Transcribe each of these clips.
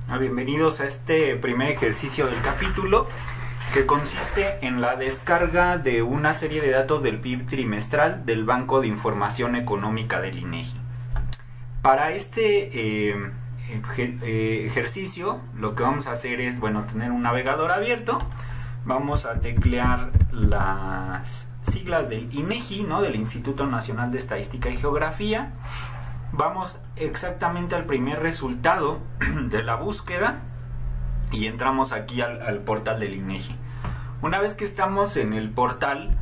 Bienvenidos a este primer ejercicio del capítulo, que consiste en la descarga de una serie de datos del PIB trimestral del Banco de Información Económica del INEGI. Para este ejercicio lo que vamos a hacer es, tener un navegador abierto. Vamos a teclear las siglas del INEGI, del Instituto Nacional de Estadística y Geografía. Vamos exactamente al primer resultado de la búsqueda y entramos aquí al portal del INEGI. Una vez que estamos en el portal,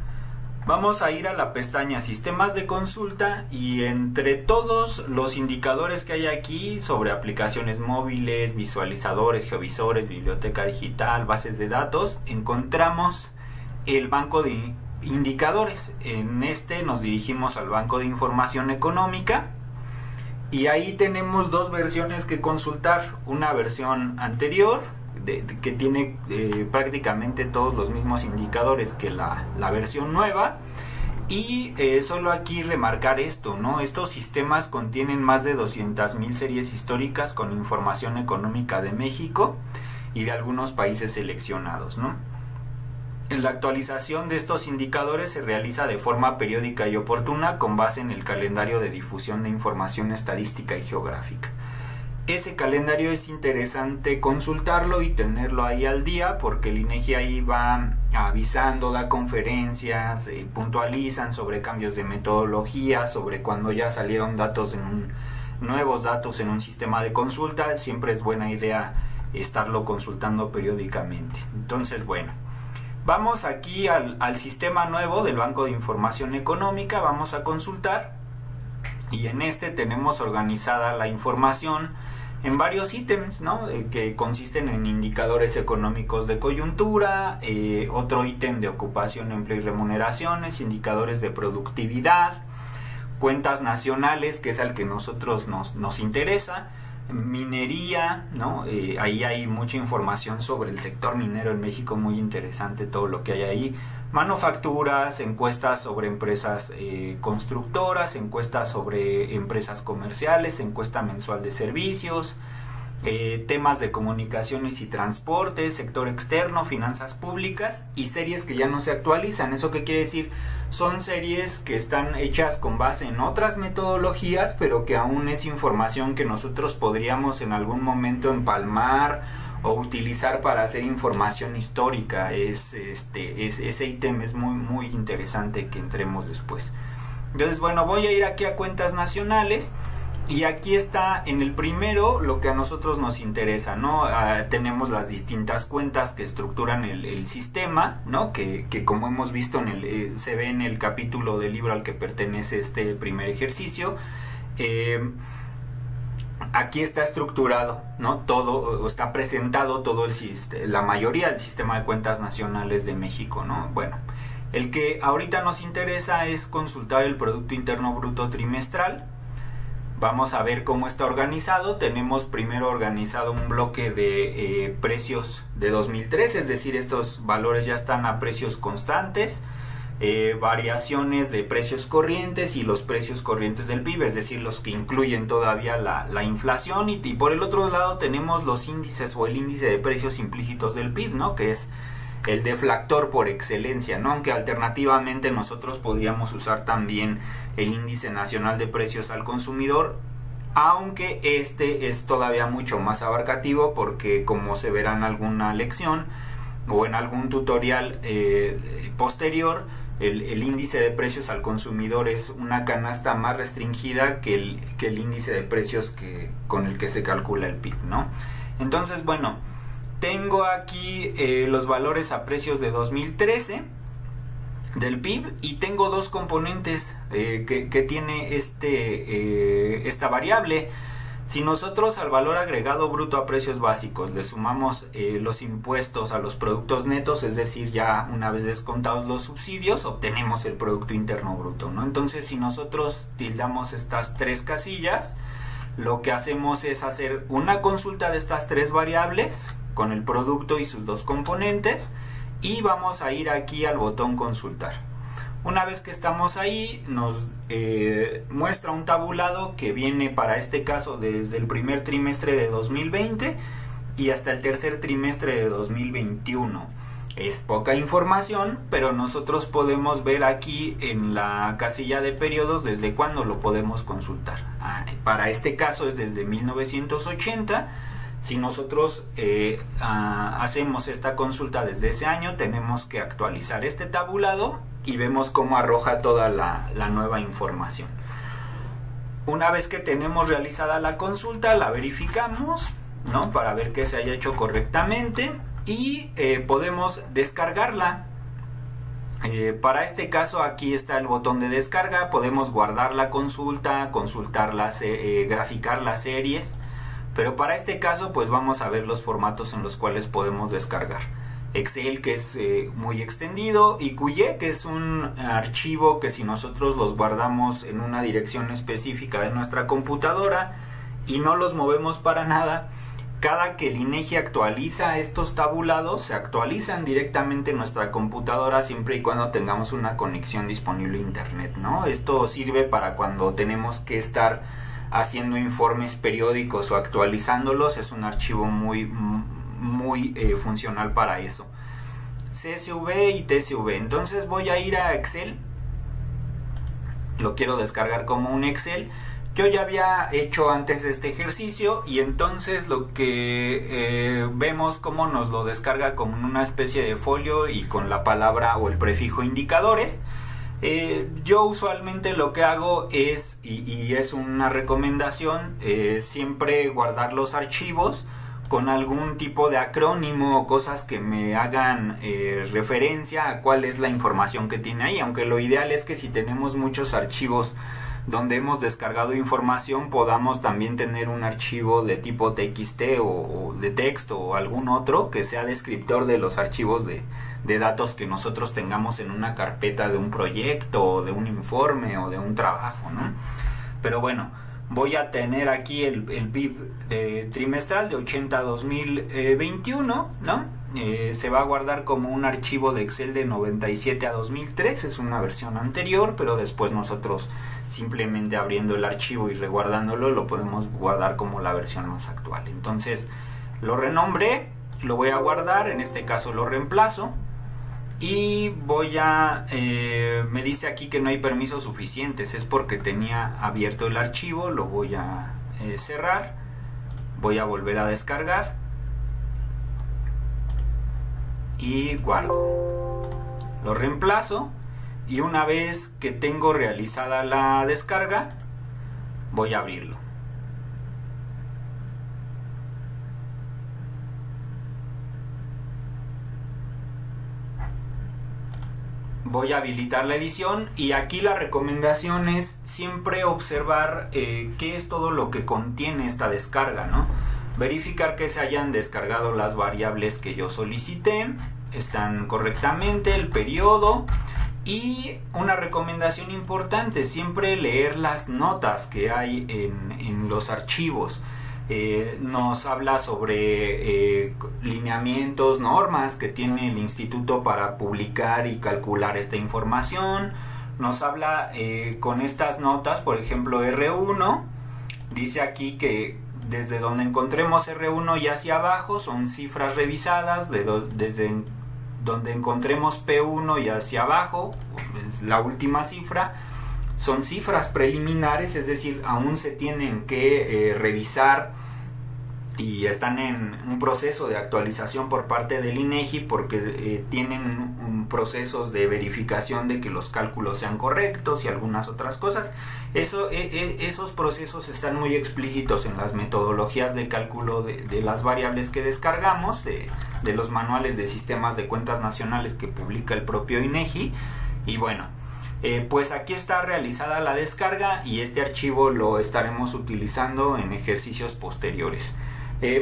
vamos a ir a la pestaña Sistemas de Consulta, y entre todos los indicadores que hay aquí sobre aplicaciones móviles, visualizadores, geovisores, biblioteca digital, bases de datos, encontramos el banco de indicadores. En este nos dirigimos al Banco de Información Económica. Y ahí tenemos dos versiones que consultar. Una versión anterior, que tiene prácticamente todos los mismos indicadores que la versión nueva. Y solo aquí remarcar esto, estos sistemas contienen más de 200,000 series históricas con información económica de México y de algunos países seleccionados, La actualización de estos indicadores se realiza de forma periódica y oportuna con base en el calendario de difusión de información estadística y geográfica. Ese calendario es interesante consultarlo y tenerlo ahí al día, porque el INEGI ahí va avisando, da conferencias, puntualizan sobre cambios de metodología, sobre cuando ya salieron nuevos datos en un sistema de consulta. Siempre es buena idea estarlo consultando periódicamente. Entonces, vamos aquí al sistema nuevo del Banco de Información Económica, vamos a consultar, y en este tenemos organizada la información en varios ítems, que consisten en indicadores económicos de coyuntura, otro ítem de ocupación, empleo y remuneraciones, indicadores de productividad, cuentas nacionales, que es al que nosotros nos interesa, minería, ahí hay mucha información sobre el sector minero en México, muy interesante todo lo que hay ahí, manufacturas, encuestas sobre empresas constructoras, encuestas sobre empresas comerciales, encuesta mensual de servicios, temas de comunicaciones y transporte, sector externo, finanzas públicas, y series que ya no se actualizan. ¿Eso qué quiere decir? Son series que están hechas con base en otras metodologías, pero que aún es información que nosotros podríamos en algún momento empalmar o utilizar para hacer información histórica. Ese ítem es muy, muy interesante que entremos después. Entonces, voy a ir aquí a cuentas nacionales. Y aquí está en el primero lo que a nosotros nos interesa, tenemos las distintas cuentas que estructuran el sistema, que como hemos visto se ve en el capítulo del libro al que pertenece este primer ejercicio. Aquí está estructurado, todo está presentado, la mayoría del sistema de cuentas nacionales de México, el que ahorita nos interesa es consultar el Producto Interno Bruto trimestral. Vamos a ver cómo está organizado. Tenemos primero organizado un bloque de precios de 2003, es decir, estos valores ya están a precios constantes, variaciones de precios corrientes y los precios corrientes del PIB, es decir, los que incluyen todavía la inflación, y por el otro lado tenemos los índices o el índice de precios implícitos del PIB, que es el deflactor por excelencia, aunque alternativamente nosotros podríamos usar también el índice nacional de precios al consumidor, aunque este es todavía mucho más abarcativo, porque como se verá en alguna lección o en algún tutorial posterior, el índice de precios al consumidor es una canasta más restringida que el índice de precios con el que se calcula el PIB, Entonces, tengo aquí los valores a precios de 2013 del PIB, y tengo dos componentes que tiene esta variable. Si nosotros al valor agregado bruto a precios básicos le sumamos los impuestos a los productos netos, es decir, ya una vez descontados los subsidios, obtenemos el Producto Interno Bruto, Entonces, si nosotros tildamos estas tres casillas, lo que hacemos es hacer una consulta de estas tres variables con el producto y sus dos componentes, y vamos a ir aquí al botón consultar. Una vez que estamos ahí, nos muestra un tabulado que viene para este caso desde el primer trimestre de 2020 y hasta el tercer trimestre de 2021. Es poca información, pero nosotros podemos ver aquí en la casilla de periodos desde cuándo lo podemos consultar. Para este caso es desde 1980. Si nosotros hacemos esta consulta desde ese año, tenemos que actualizar este tabulado y vemos cómo arroja toda la nueva información. Una vez que tenemos realizada la consulta, la verificamos, ¿no?, para ver que se haya hecho correctamente, y podemos descargarla. Para este caso aquí está el botón de descarga. Podemos guardar la consulta, graficar las series, pero para este caso pues vamos a ver los formatos en los cuales podemos descargar. Excel, que es muy extendido, y QY, que es un archivo que si nosotros los guardamos en una dirección específica de nuestra computadora y no los movemos para nada, cada que el INEGI actualiza estos tabulados, se actualizan directamente en nuestra computadora siempre y cuando tengamos una conexión disponible a internet, ¿no? Esto sirve para cuando tenemos que estar haciendo informes periódicos o actualizándolos. Es un archivo muy funcional para eso. CSV y TSV. Entonces voy a ir a Excel. Lo quiero descargar como un Excel. Yo ya había hecho antes este ejercicio, y entonces lo que vemos cómo nos lo descarga como una especie de folio y con la palabra o el prefijo indicadores. Yo usualmente lo que hago es, y es una recomendación, siempre guardar los archivos con algún tipo de acrónimo o cosas que me hagan referencia a cuál es la información que tiene ahí, aunque lo ideal es que si tenemos muchos archivos donde hemos descargado información, podamos también tener un archivo de tipo TXT o de texto o algún otro que sea descriptor de los archivos de datos que nosotros tengamos en una carpeta de un proyecto o de un informe o de un trabajo, ¿no? Pero bueno, voy a tener aquí el PIB trimestral de 80 a 2021, ¿no? Se va a guardar como un archivo de Excel de 97 a 2003, es una versión anterior, pero después nosotros simplemente abriendo el archivo y reguardándolo lo podemos guardar como la versión más actual. Entonces lo renombré, lo voy a guardar, en este caso lo reemplazo, y voy a me dice aquí que no hay permisos suficientes, es porque tenía abierto el archivo. Lo voy a cerrar, voy a volver a descargar y guardo, lo reemplazo, y una vez que tengo realizada la descarga voy a abrirlo. Voy a habilitar la edición, y aquí la recomendación es siempre observar qué es todo lo que contiene esta descarga, ¿no? Verificar que se hayan descargado las variables que yo solicité, están correctamente, el periodo, y una recomendación importante, siempre leer las notas que hay en los archivos. Nos habla sobre lineamientos, normas que tiene el instituto para publicar y calcular esta información. Nos habla con estas notas, por ejemplo R1, dice aquí que desde donde encontremos R1 y hacia abajo son cifras revisadas, desde donde encontremos P1 y hacia abajo, es la última cifra, son cifras preliminares, es decir, aún se tienen que revisar y están en un proceso de actualización por parte del INEGI, porque tienen procesos de verificación de que los cálculos sean correctos y algunas otras cosas. Esos procesos están muy explícitos en las metodologías de cálculo de las variables que descargamos, de los manuales de sistemas de cuentas nacionales que publica el propio INEGI. Y bueno, pues aquí está realizada la descarga, y este archivo lo estaremos utilizando en ejercicios posteriores.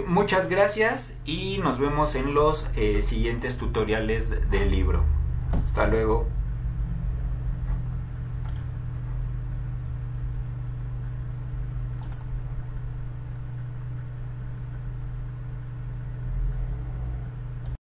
Muchas gracias, y nos vemos en los siguientes tutoriales del libro. Hasta luego.